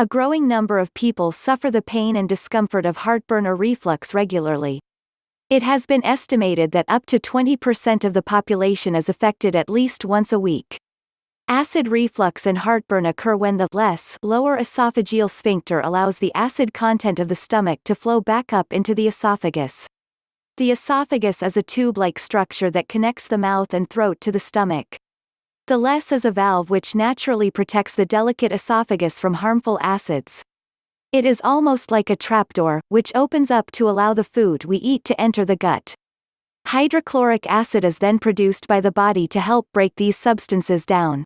A growing number of people suffer the pain and discomfort of heartburn or reflux regularly. It has been estimated that up to 20% of the population is affected at least once a week. Acid reflux and heartburn occur when the lower esophageal sphincter allows the acid content of the stomach to flow back up into the esophagus. The esophagus is a tube-like structure that connects the mouth and throat to the stomach. The is a valve which naturally protects the delicate esophagus from harmful acids. It is almost like a trapdoor, which opens up to allow the food we eat to enter the gut. Hydrochloric acid is then produced by the body to help break these substances down.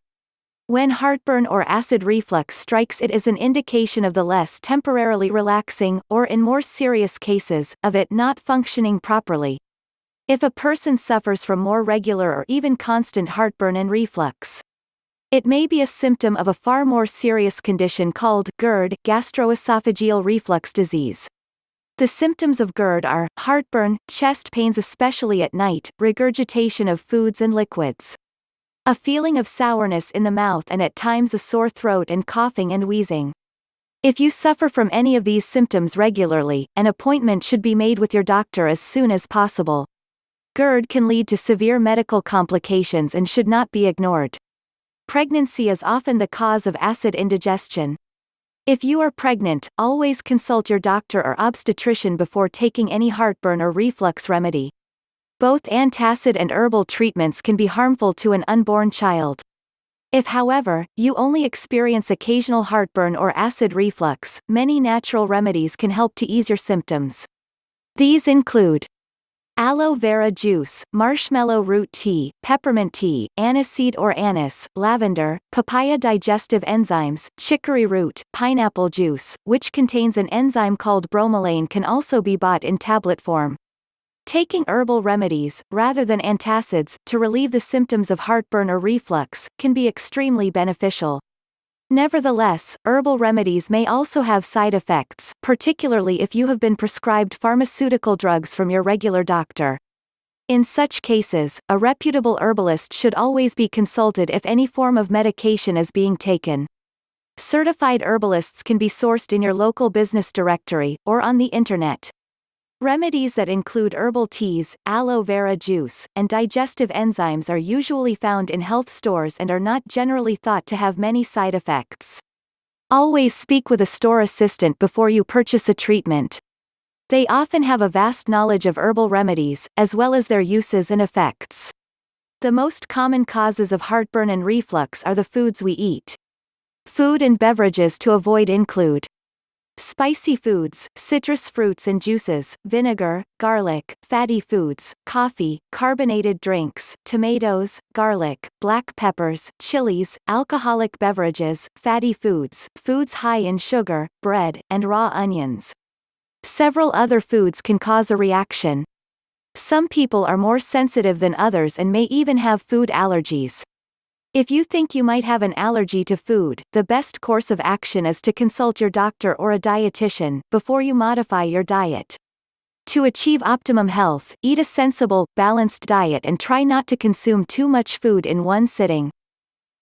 When heartburn or acid reflux strikes, it is an indication of the temporarily relaxing, or in more serious cases, of it not functioning properly. If a person suffers from more regular or even constant heartburn and reflux, it may be a symptom of a far more serious condition called GERD, gastroesophageal reflux disease. The symptoms of GERD are heartburn, chest pains especially at night, regurgitation of foods and liquids, a feeling of sourness in the mouth and at times a sore throat and coughing and wheezing. If you suffer from any of these symptoms regularly, an appointment should be made with your doctor as soon as possible. GERD can lead to severe medical complications and should not be ignored. Pregnancy is often the cause of acid indigestion. If you are pregnant, always consult your doctor or obstetrician before taking any heartburn or reflux remedy. Both antacid and herbal treatments can be harmful to an unborn child. If, however, you only experience occasional heartburn or acid reflux, many natural remedies can help to ease your symptoms. These include aloe vera juice, marshmallow root tea, peppermint tea, aniseed or anise, lavender, papaya digestive enzymes, chicory root, pineapple juice, which contains an enzyme called bromelain, can also be bought in tablet form. Taking herbal remedies, rather than antacids, to relieve the symptoms of heartburn or reflux, can be extremely beneficial. Nevertheless, herbal remedies may also have side effects, particularly if you have been prescribed pharmaceutical drugs from your regular doctor. In such cases, a reputable herbalist should always be consulted if any form of medication is being taken. Certified herbalists can be sourced in your local business directory, or on the internet. Remedies that include herbal teas, aloe vera juice, and digestive enzymes are usually found in health stores and are not generally thought to have many side effects. Always speak with a store assistant before you purchase a treatment. They often have a vast knowledge of herbal remedies, as well as their uses and effects. The most common causes of heartburn and reflux are the foods we eat. Food and beverages to avoid include spicy foods, citrus fruits and juices, vinegar, garlic, fatty foods, coffee, carbonated drinks, tomatoes, garlic, black peppers, chilies, alcoholic beverages, fatty foods, foods high in sugar, bread, and raw onions. Several other foods can cause a reaction. Some people are more sensitive than others and may even have food allergies. If you think you might have an allergy to food, the best course of action is to consult your doctor or a dietitian before you modify your diet. To achieve optimum health, eat a sensible, balanced diet and try not to consume too much food in one sitting.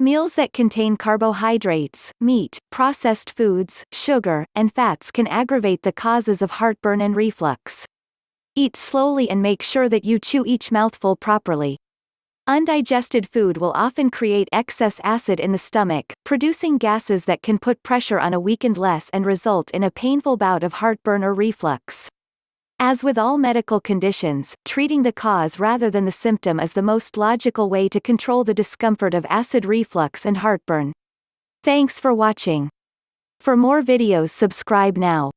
Meals that contain carbohydrates, meat, processed foods, sugar, and fats can aggravate the causes of heartburn and reflux. Eat slowly and make sure that you chew each mouthful properly. Undigested food will often create excess acid in the stomach, producing gases that can put pressure on a weakened and result in a painful bout of heartburn or reflux. As with all medical conditions, treating the cause rather than the symptom is the most logical way to control the discomfort of acid reflux and heartburn. Thanks for watching. For more videos, subscribe now.